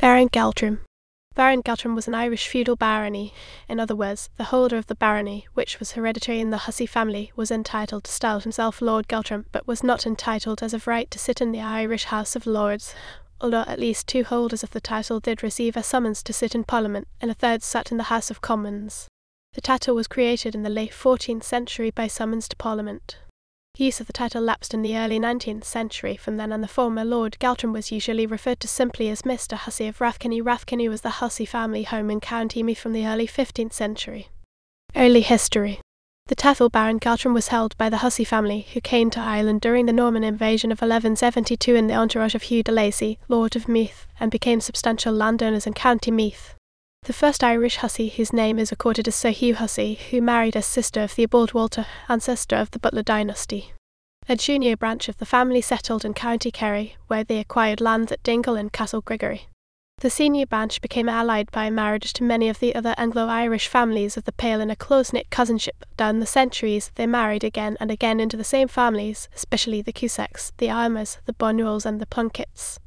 Baron Galtrim. Baron Galtrim was an Irish feudal barony. In other words, the holder of the barony, which was hereditary in the Hussey family, was entitled to style himself Lord Galtrim, but was not entitled as of right to sit in the Irish House of Lords, although at least two holders of the title did receive a summons to sit in Parliament, and a third sat in the House of Commons. The title was created in the late 14th century by summons to Parliament. Use of the title lapsed in the early 19th century. From then on, the former Lord Galtrim was usually referred to simply as Mr. Hussey of Rathkenny. Rathkenny was the Hussey family home in County Meath from the early 15th century. Early history. The title Baron Galtrim was held by the Hussey family, who came to Ireland during the Norman invasion of 1172 in the entourage of Hugh de Lacy, Lord of Meath, and became substantial landowners in County Meath. The first Irish Hussey whose name is recorded is Sir Hugh Hussey, who married a sister of Theobald Walter, ancestor of the Butler dynasty. A junior branch of the family settled in County Kerry, where they acquired lands at Dingle and Castle Gregory. The senior branch became allied by marriage to many of the other Anglo-Irish families of the Pale in a close-knit cousinship. Down the centuries, they married again and again into the same families, especially the Cusacks, the Aylmers, the Bonuels and the Plunketts.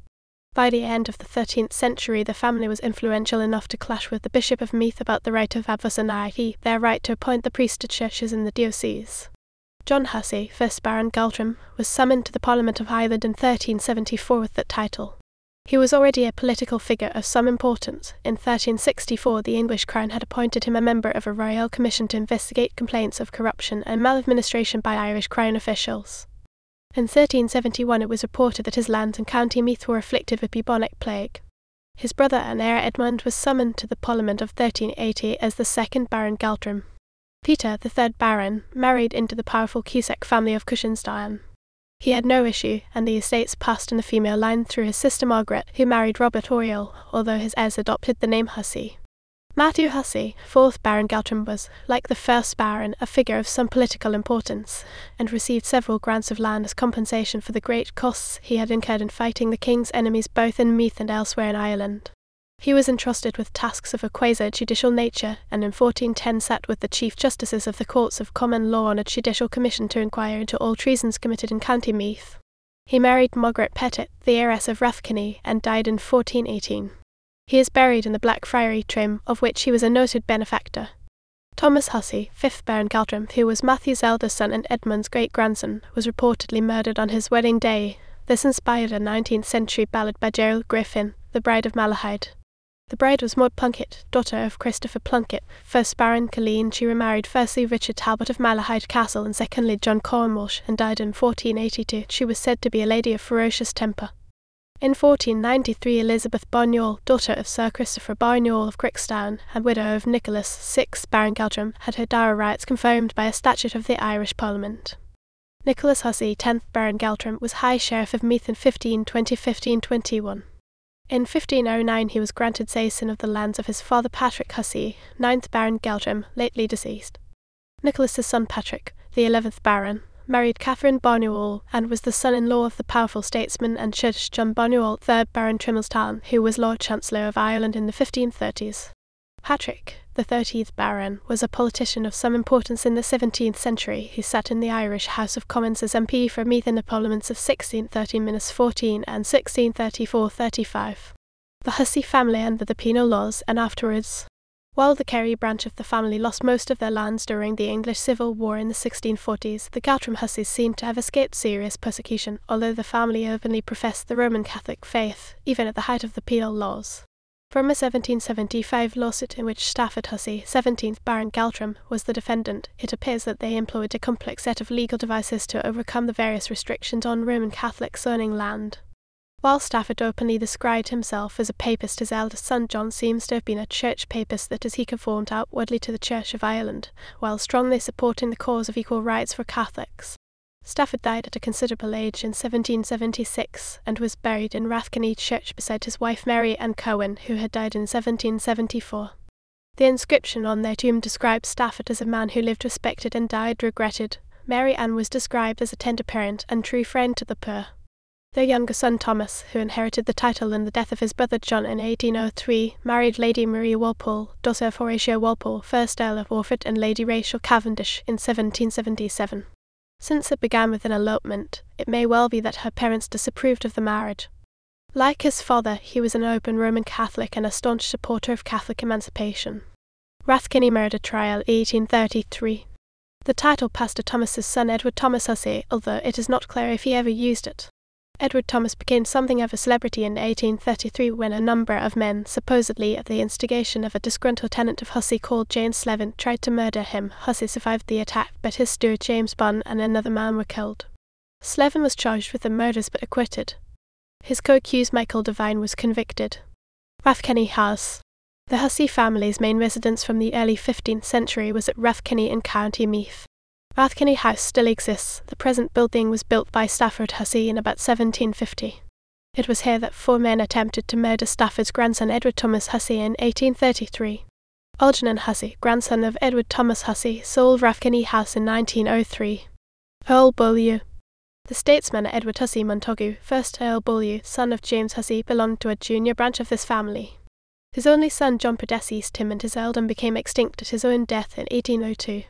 By the end of the 13th century, the family was influential enough to clash with the Bishop of Meath about the right of advocinaty, their right to appoint the priest to churches in the diocese. John Hussey, first Baron Galtrim, was summoned to the Parliament of Ireland in 1374 with that title. He was already a political figure of some importance. In 1364, the English Crown had appointed him a member of a royal commission to investigate complaints of corruption and maladministration by Irish Crown officials. In 1371 it was reported that his lands in County Meath were afflicted with bubonic plague. His brother and heir Edmund was summoned to the Parliament of 1380 as the second Baron Galtrim. Peter, the third Baron, married into the powerful Cusack family of Cushenstein. He had no issue, and the estates passed in the female line through his sister Margaret, who married Robert Oriel, although his heirs adopted the name Hussey. Matthew Hussey, fourth Baron Galtrim, was, like the first Baron, a figure of some political importance, and received several grants of land as compensation for the great costs he had incurred in fighting the king's enemies both in Meath and elsewhere in Ireland. He was entrusted with tasks of a quasi-judicial nature, and in 1410 sat with the chief justices of the courts of common law on a judicial commission to inquire into all treasons committed in County Meath. He married Margaret Pettit, the heiress of Rathkenny, and died in 1418. He is buried in the Black Friary trim, of which he was a noted benefactor. Thomas Hussey, fifth Baron Galtrim, who was Matthew's eldest son and Edmund's great-grandson, was reportedly murdered on his wedding day. This inspired a 19th century ballad by Gerald Griffin, The Bride of Malahide. The bride was Maud Plunkett, daughter of Christopher Plunkett, first Baron Killeen. She remarried firstly Richard Talbot of Malahide Castle and secondly John Cornwalsh, and died in 1482. She was said to be a lady of ferocious temper. In 1493 Elizabeth Bonuel, daughter of Sir Christopher Bonuel of Crickstown, and widow of Nicholas, sixth Baron Galtrim, had her dower rights confirmed by a statute of the Irish Parliament. Nicholas Hussey, 10th Baron Galtrim, was High Sheriff of Meath in 1520-1521. In 1509 he was granted seisin of the lands of his father Patrick Hussey, 9th Baron Galtrim, lately deceased. Nicholas's son Patrick, the 11th Baron, married Catherine Bonuel, and was the son-in-law of the powerful statesman and judge John Bonuel, 3rd Baron Trimmelstown, who was Lord Chancellor of Ireland in the 1530s. Patrick, the 13th Baron, was a politician of some importance in the 17th century who sat in the Irish House of Commons as MP for Meath in the Parliaments of 1613-14 and 1634-35. The Hussey family under the penal laws, and afterwards. While the Kerry branch of the family lost most of their lands during the English Civil War in the 1640s, the Galtrim Husseys seem to have escaped serious persecution, although the family openly professed the Roman Catholic faith, even at the height of the penal laws. From a 1775 lawsuit in which Stafford Hussey, 17th Baron Galtrim, was the defendant, it appears that they employed a complex set of legal devices to overcome the various restrictions on Roman Catholics owning land. While Stafford openly described himself as a papist, his eldest son John seems to have been a church papist, that is, he conformed outwardly to the Church of Ireland, while strongly supporting the cause of equal rights for Catholics. Stafford died at a considerable age in 1776, and was buried in Rathkenny Church beside his wife Mary Ann Cohen, who had died in 1774. The inscription on their tomb describes Stafford as a man who lived respected and died regretted. Mary Ann was described as a tender parent and true friend to the poor. Their younger son Thomas, who inherited the title in the death of his brother John in 1803, married Lady Maria Walpole, daughter of Horatio Walpole, 1st Earl of Orford, and Lady Rachel Cavendish, in 1777. Since it began with an elopement, it may well be that her parents disapproved of the marriage. Like his father, he was an open Roman Catholic and a staunch supporter of Catholic emancipation. Rathkenny murder trial 1833. The title passed to Thomas's son Edward Thomas Hussey, although it is not clear if he ever used it. Edward Thomas became something of a celebrity in 1833 when a number of men, supposedly at the instigation of a disgruntled tenant of Hussey called James Slevin, tried to murder him. Hussey survived the attack, but his steward James Bunn and another man were killed. Slevin was charged with the murders but acquitted. His co-accused Michael Devine was convicted. Rathkenny House. The Hussey family's main residence from the early 15th century was at Rathkenny in County Meath. Rathkenny House still exists. The present building was built by Stafford Hussey in about 1750. It was here that 4 men attempted to murder Stafford's grandson Edward Thomas Hussey in 1833. Algernon Hussey, grandson of Edward Thomas Hussey, sold Rathkenny House in 1903. Earl BEAULIEU. The statesman Edward Hussey Montagu, first Earl BEAULIEU, son of James Hussey, belonged to a junior branch of this family. His only son John predeceased him, and his earldom became extinct at his own death in 1802.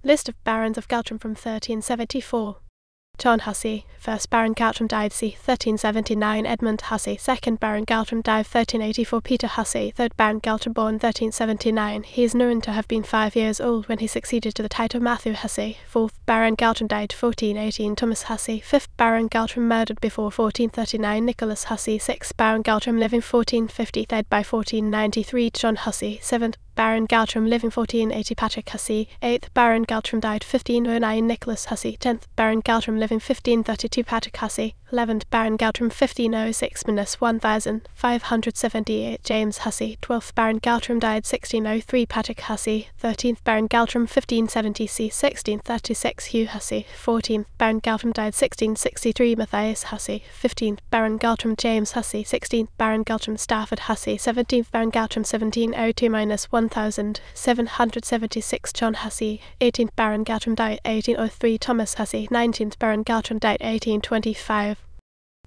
List of barons of Galtrim from 1374. John Hussey, 1st Baron Galtrim died c. 1379. Edmund Hussey, 2nd Baron Galtrim died 1384. Peter Hussey, 3rd Baron Galtrim born 1379. He is known to have been 5 years old when he succeeded to the title Matthew Hussey. 4th Baron Galtrim died 1418. Thomas Hussey, 5th Baron Galtrim murdered before 1439. Nicholas Hussey, 6th Baron Galtrim living 1450, died by 1493. John Hussey, 7th Baron Galtrim living 1480. Patrick Hussey, 8th Baron Galtrim died 1509. Nicholas Hussey, 10th Baron Galtrim living 1532. Patrick Hussey, 11th Baron Galtrim 1506-1578. James Hussey, 12th Baron Galtrim died 1603. Patrick Hussey, 13th Baron Galtrim 1570c. 1636. Hugh Hussey, 14th Baron Galtrim died 1663. Matthias Hussey, 15th Baron Galtrim. James Hussey, 16th Baron Galtrim. Stafford Hussey, 17th Baron Galtrim 1702-1776. John Hussey, 18th Baron Galtrim died 1803. Thomas Hussey, 19th Baron Galtrim died 1825.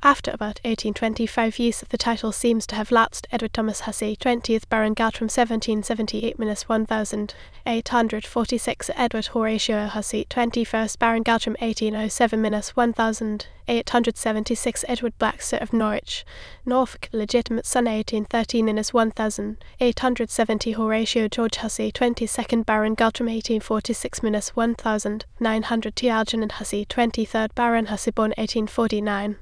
After about 1825, use of the title seems to have lapsed. Edward Thomas Hussey, 20th Baron Galtrim 1778-1846. Edward Horatio Hussey, 21st Baron Galtrim 1807-1876. Edward Baxter of Norwich, Norfolk, legitimate son 1813-1870. Horatio George Hussey, 22nd Baron Galtrim 1846-1900. Algernon Hussey, 23rd Baron Hussey born 1849.